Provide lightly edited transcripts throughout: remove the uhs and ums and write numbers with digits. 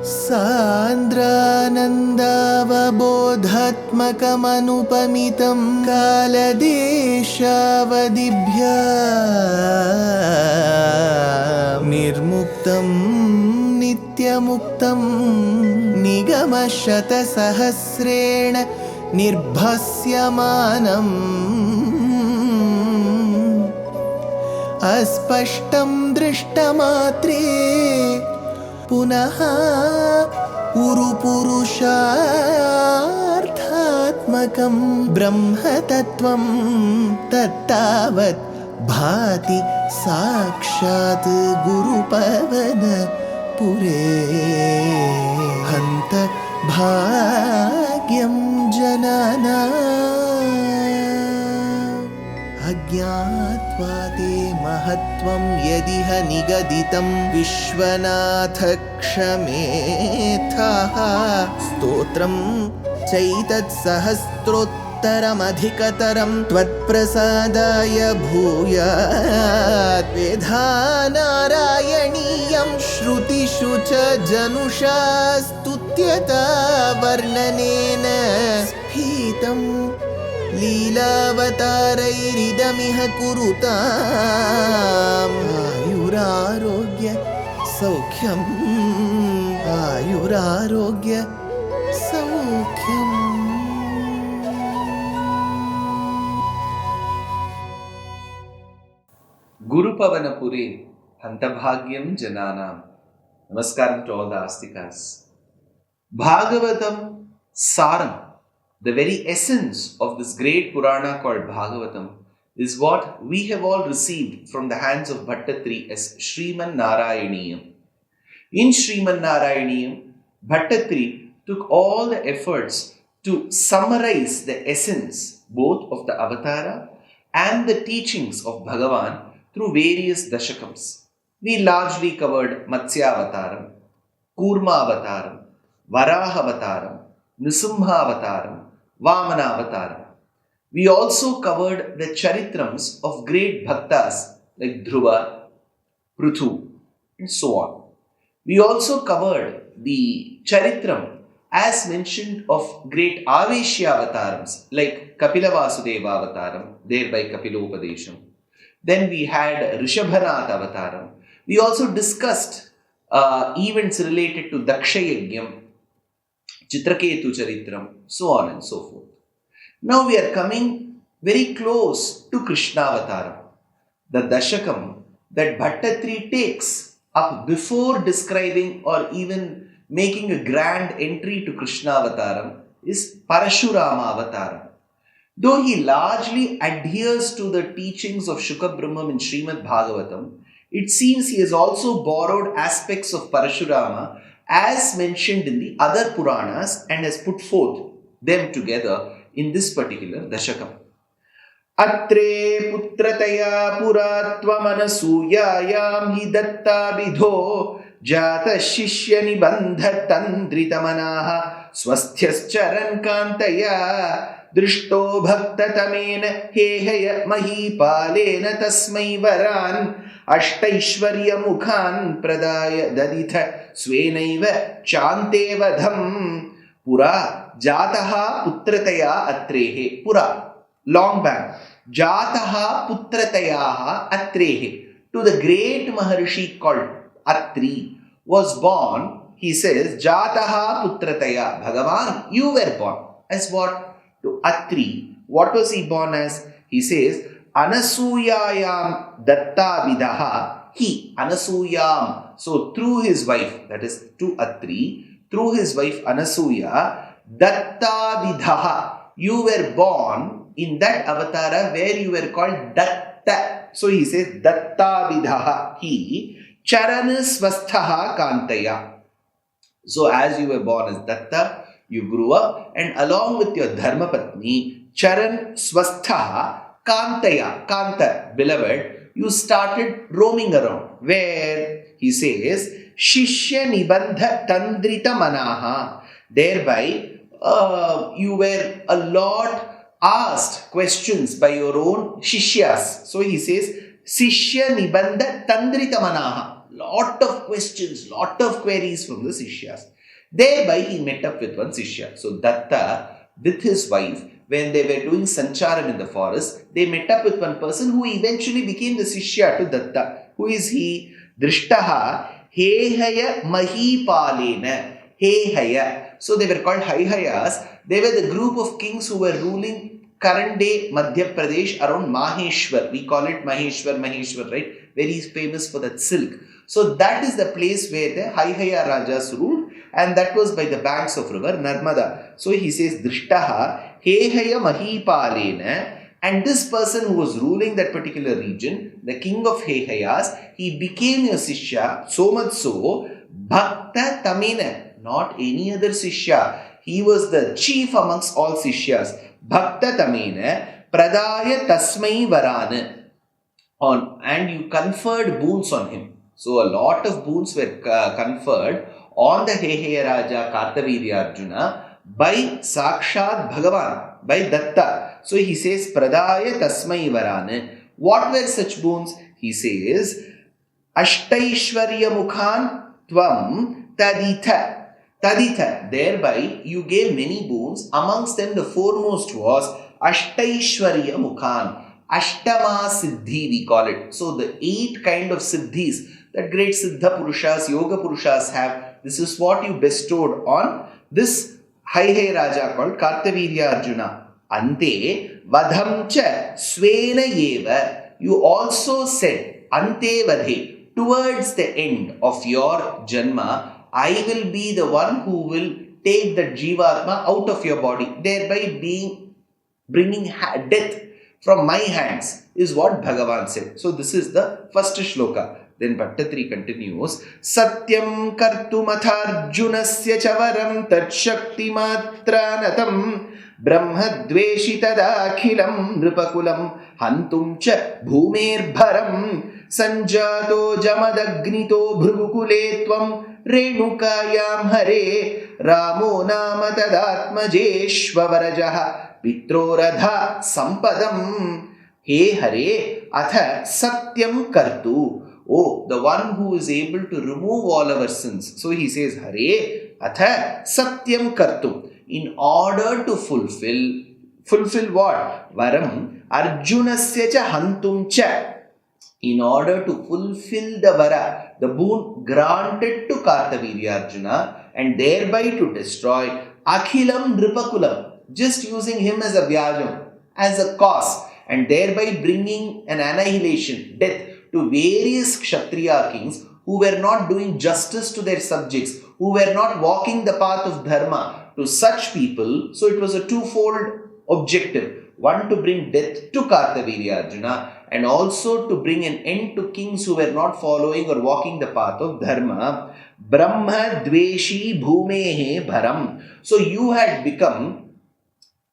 सान्द्रानन्दावबोधात्मकमनुपमितं कालदेशावदिभ्या निर्मुक्तं नित्यमुक्तं निगमशतसहस्रेण निर्भास्यमानम् अस्पष्टं दृष्टमात्रे पुनः उरुपुरुषार्थात्मकं ब्रह्मतत्त्वं तत्तावत् भाति साक्षात् गुरुपवनपुरे हन्त भाग्यं जनानाम् अज्ञात्वा ते महत्त्वं यदिह निगदितं विश्वनाथ क्षमेथः स्तोत्रं चैतत्सहस्रोत्तरमधिकतरं त्वत्प्रसादाय भूयात् वेधा नारायणीयं श्रुतिषु च जनुषा स्तुत्यता वर्णनेन स्फीतम् लीलावतारैरिदमिह कुरुताम् आयुरारोग्य सौख्यम् आयुरारोग्य सौख्यम्. Guru Pavanapure Hantabhagyam Jananam. Namaskaram to all the Astikas. Bhagavatam Saram, the very essence of this great Purana called Bhagavatam, is what we have all received from the hands of Bhaṭṭatiri as Śrīman Nārāyaṇīyam. In Śrīman Nārāyaṇīyam, Bhaṭṭatiri took all the efforts to summarize the essence both of the avatara and the teachings of Bhagawan through various Dashakams. We largely covered Matsya-avataram, Kurma-avataram, Varaha-avataram, Nrsimha-avataram, Vamana-avataram. We also covered the charitrams of great bhaktas like Dhruva, Pruthu, and so on. We also covered the charitram as mentioned of great Aveshya-avatarams like Kapila-vasudeva-avataram, thereby Kapilopadesham. Then we had Rishabhanath-avataram. We also discussed events related to Dakshayagnyam, Chitraketu Charitram, so on and so forth. Now we are coming very close to Krishnavataram, the Dashakam that Bhaṭṭatiri takes up before describing or even making a grand entry to Krishnavataram is Parasurama Avataram. Though he largely adheres to the teachings of Shuka Brahmam in Srimad Bhagavatam, it seems he has also borrowed aspects of Parasurama as mentioned in the other Puranas and has put forth them together in this particular Dashakam. Atre putrataya puratvamanasuyayam hi dattabidho jata shishya nibandha tandritamanaha swasthyascharana kantaya drishto bhaktatamena hehaya mahipalena tasmai varan ashtaishvarya mukhan pradaya daditha svenaiva chantevadham pura jataha putrataya atrehe. Pura, long back. Jataha putrataya atrehe. To the great Maharishi called Atri was born, he says, Jataha putrataya. Bhagavan, you were born. As what? To Atri. What was he born as? He says, Anasuyayam dattavidaha. He, Anasuyam. So through his wife, that is to Atri, through his wife Anasuya, dattavidaha. You were born in that avatara where you were called Datta. So he says, dattavidaha. He, charana swasthaha kantaya. So as you were born as Datta, you grew up and along with your dharma patni, charan swasthaha kantaya, kanta, beloved, you started roaming around. Where? He says, shishya nibandha tandrita manaha. Thereby, you were a lot asked questions by your own shishyas. So he says, shishya nibandha tandrita manaha. Lot of questions, lot of queries from the sishyas. Thereby he met up with one Sishya. So Datta with his wife, when they were doing sancharam in the forest, they met up with one person who eventually became the Sishya to Datta. Who is he? Drishtaha Hehaya Mahipalena. Hehaya. So they were called Haihayas. They were the group of kings who were ruling current day Madhya Pradesh around Maheshwar. We call it Maheshwar, right? Very famous for that silk. So that is the place where the Haihaya Rajas ruled, and that was by the banks of river Narmada. So he says Drishtaha Hehaya Mahipalena, and this person who was ruling that particular region, the king of Hehayas, he became a Sishya, so much so, Bhakta Tamena, not any other Sishya. He was the chief amongst all Sishyas. Bhakta Tamena Pradaya Tasmai Varana. And you conferred boons on him. So a lot of boons were conferred on the Hehaya Raja Kartavirya Arjuna by Sakshat Bhagawan, by Datta. So he says, Pradaya Tasmai Varane. What were such boons? He says, Ashtaishwarya Mukhan Tvam Taditha. Taditha. Thereby you gave many boons. Amongst them the foremost was Ashtaishwarya Mukhan. Ashtama Siddhi we call it. So the 8 kind of Siddhis that great Siddha Purushas, Yoga Purushas have, this is what you bestowed on this Haihaya Raja called Kartavirya Arjuna. Ante Vadhamcha Svena Yeva. You also said, Ante Vadhe, towards the end of your Janma, I will be the one who will take the Jivatma out of your body, thereby bringing death from my hands, is what Bhagavan said. So this is the first shloka. Then Bhaṭṭatiri continues, Satyam kartumatharjunasya chavaram tatshaktimatranatam brahmadveshitadakhilam nripakulam hantum cha bhumerbharam sanjato jamadagnito bhrugukule tvam renukayam hare ramo nama tadatmajeshvavarajaha pitroradha sampadam. He hare atha satyam kartu. Oh, the one who is able to remove all our sins. So he says, Hare atha satyam kartum. In order to fulfill what? Varam arjunasya cha hantum cha. In order to fulfill the vara, the boon granted to Kartavirya Arjuna, and thereby to destroy Akhilam Nripakulam, just using him as a vyajam, as a cause, and thereby bringing an annihilation, death, to various Kshatriya kings who were not doing justice to their subjects, who were not walking the path of dharma. To such people, so it was a twofold objective. One, to bring death to Kartavirya Arjuna, and also to bring an end to kings who were not following or walking the path of dharma. Brahma dveshi bhumehe bharam. So you had become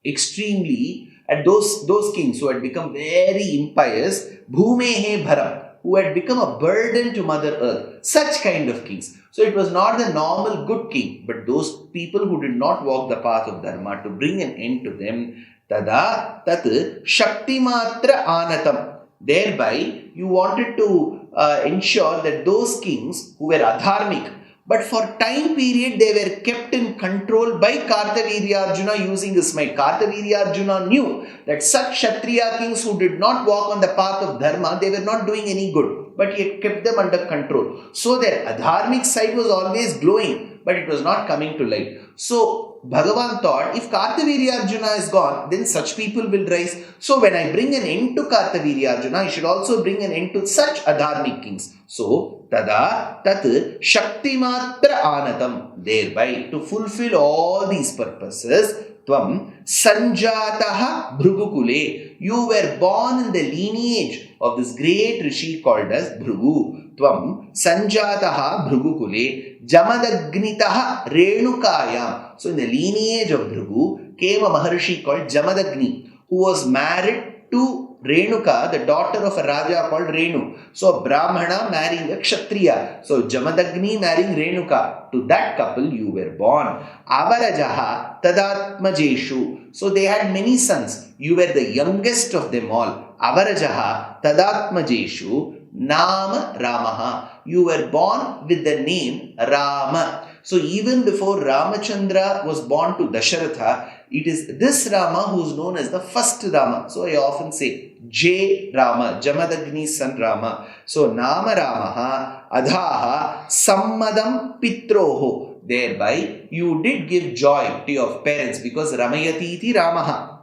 extremely, and those kings who had become very impious, bhumehe bharam, who had become a burden to Mother Earth. Such kind of kings. So it was not the normal good king, but those people who did not walk the path of dharma, to bring an end to them. Tada tat shaktimatra anatam. Thereby you wanted to ensure that those kings who were adharmic, but for time period they were kept in control by Kartavirya Arjuna using his might. Kartavirya Arjuna knew that such Kshatriya kings who did not walk on the path of dharma, they were not doing any good, but he had kept them under control. So their adharmic side was always glowing, but it was not coming to light. So Bhagavan thought, if Kartavirya Arjuna is gone, then such people will rise. So when I bring an end to Kartavirya Arjuna, I should also bring an end to such adharmic kings. So tada tat shaktimatra anatam. Thereby, to fulfill all these purposes, tvam sanjataha bhrugukule. You were born in the lineage of this great rishi called as Bhrugu. Tvam sanjataha bhrugukule jamadagnitaha renukayam. So in the lineage of Bhrugu came a Maharshi called Jamadagni, who was married to Renuka, the daughter of a Raja called Renu. So a Brahmana marrying a Kshatriya. So Jamadagni marrying Renuka. To that couple you were born. Avarajaha tadatmajeshu. So they had many sons. You were the youngest of them all. Avarajaha tadatmajeshu nama Ramaha. You were born with the name Rama. So even before Ramachandra was born to Dasharatha, it is this Rama who is known as the first Rama. So I often say J Rama, Jamadagni's son Rama. So Nama Ramaha Adhaha Sammadam Pitroho. Thereby you did give joy to your parents because Ramayati iti Ramaha.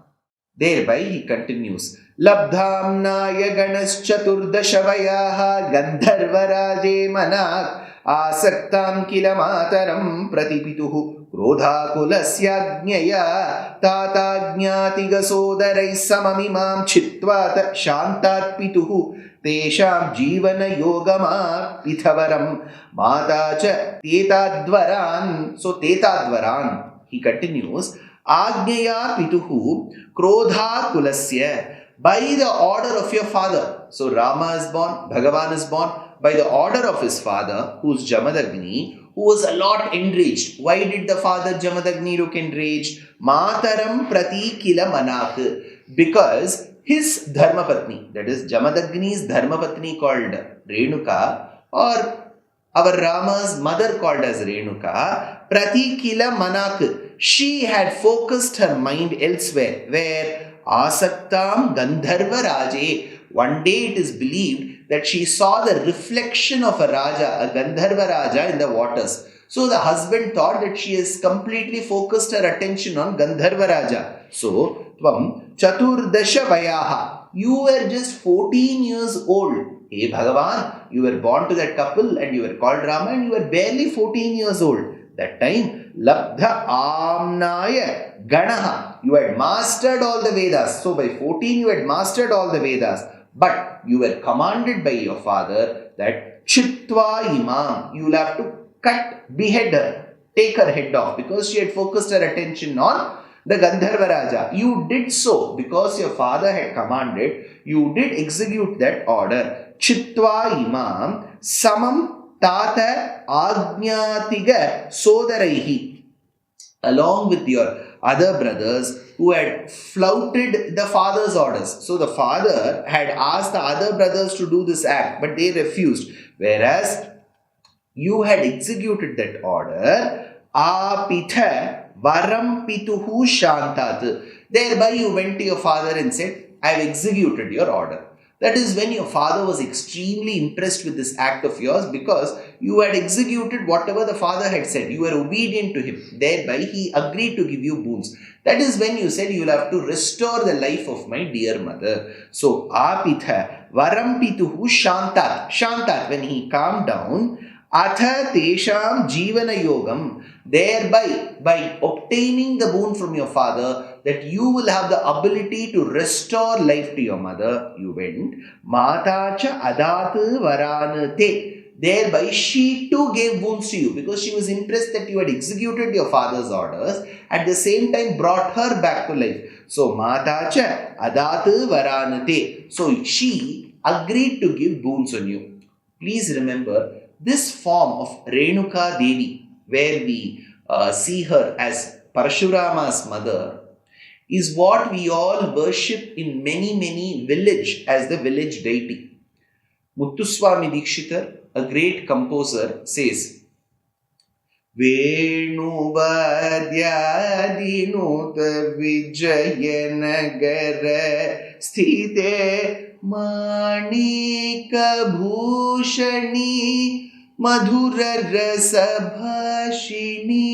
Thereby he continues. Labdhamnaya ganaschaturdaşavayaha gandharvaraje manak asaktam kila mataram pratipituhu krodhakulasyagnaya tatagnyatigasodarai samamimam chitvata shantatpituhu tesham jivana yogama pithavaram matacha tetadvaran. So tetadvaran, he continues, Agnyaya pituhu krodha kulasya, by the order of your father. So Rama is born, Bhagavan is born by the order of his father, who is Jamadagni, who was a lot enraged. Why did the father Jamadagni look enraged? Mataram prati kila manak, because his dharmapatni, that is Jamadagni's dharmapatni called Renuka, or our Rama's mother called as Renuka, prati kila manak, she had focused her mind elsewhere, where Asaktam Gandharva Raje. One day it is believed that she saw the reflection of a Raja, a Gandharva Raja in the waters. So the husband thought that she has completely focused her attention on Gandharva Raja. So, Tvam Chaturdasha Vayaha, you were just 14 years old. Hey Bhagavan, you were born to that couple and you were called Rama and you were barely 14 years old. That time, Labdha Amnaya Ganaha, you had mastered all the Vedas. So by 14 you had mastered all the Vedas. But you were commanded by your father that Chitva Imam, you will have to behead her, take her head off, because she had focused her attention on the Gandharva Raja. You did so because your father had commanded, you did execute that order. Chitva Imam Samam Tata Agnyatiga Sodaraihi, along with your other brothers who had flouted the father's orders. So the father had asked the other brothers to do this act, but they refused. Whereas you had executed that order, Apitha Varam Pituhu Shantat. Thereby you went to your father and said, I have executed your order. That is when your father was extremely impressed with this act of yours, because you had executed whatever the father had said. You were obedient to him. Thereby he agreed to give you boons. That is when you said, you will have to restore the life of my dear mother. So, Apitha Varam Pituhu Shantat. Shantat, when he calmed down, Atha Tesham Jivana Yogam. Thereby, by obtaining the boon from your father, that you will have the ability to restore life to your mother, you went. Matacha Adat Varanate. Thereby, she too gave boons to you, because she was impressed that you had executed your father's orders, at the same time brought her back to life. So, Matacha Adat Varanate. So, she agreed to give boons on you. Please remember, this form of Renuka Devi, where we see her as Parasurama's mother, is what we all worship in many villages as the village deity. Muthuswami Dikshitar, a great composer, says, Venu Vadyadinuta Vijayanagara Sthite Manika Bhushani Madhura Rasabhashini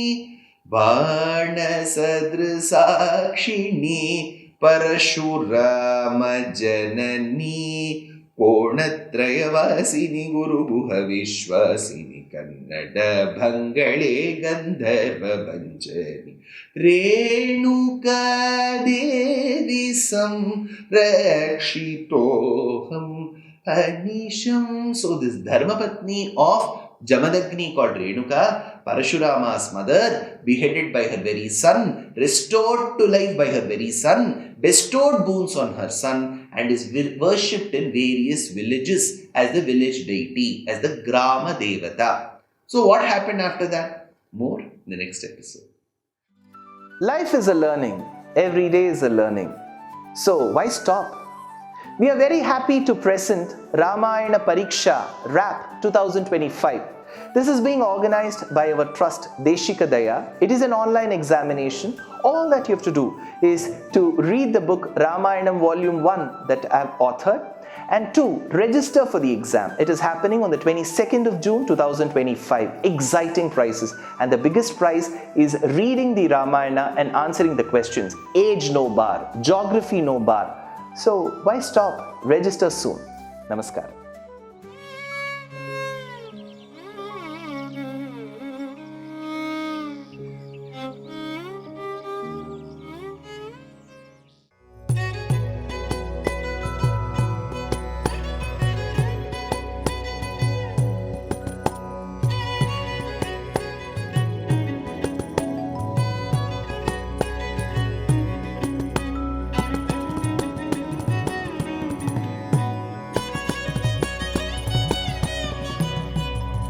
Vana Sadrisakshini Parasurama Janani Konatrayavasini Guru Buha Vishwasini Kannada Bhangale Gandharva Banjani Renuka Devi Samrakshitoham Anisham. So this Dharmapatni of Jamadagni called Renuka, Parasurama's mother, beheaded by her very son, restored to life by her very son, bestowed boons on her son, and is worshipped in various villages as the village deity, as the Grama Devata. So what happened after that? More in the next episode. Life is a learning. Every day is a learning. So why stop? We are very happy to present Ramayana Pariksha RAP 2025. This is being organized by our trust Deshikadaya. It is an online examination. All that you have to do is to read the book Ramayanam Volume 1 that I have authored, and 2, register for the exam. It is happening on the 22nd of June 2025. Exciting prizes, and the biggest prize is reading the Ramayana and answering the questions. Age no bar, geography no bar. So why stop? Register soon. Namaskar.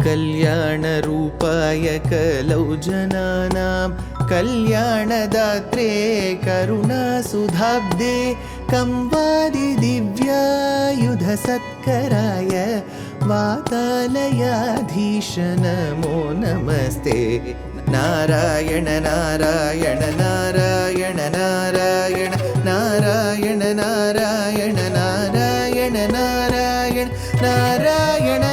कल्याणरूपाय कलौ जनानां कल्याणदात्रे करुणासुधाब्दे कंवादिदिव्यायुधसत्कराय वातालयाधीश नमो नमस्ते। नारायण नारायण नारायण नारायण नारायण नारायण नारायण नारायण नारायण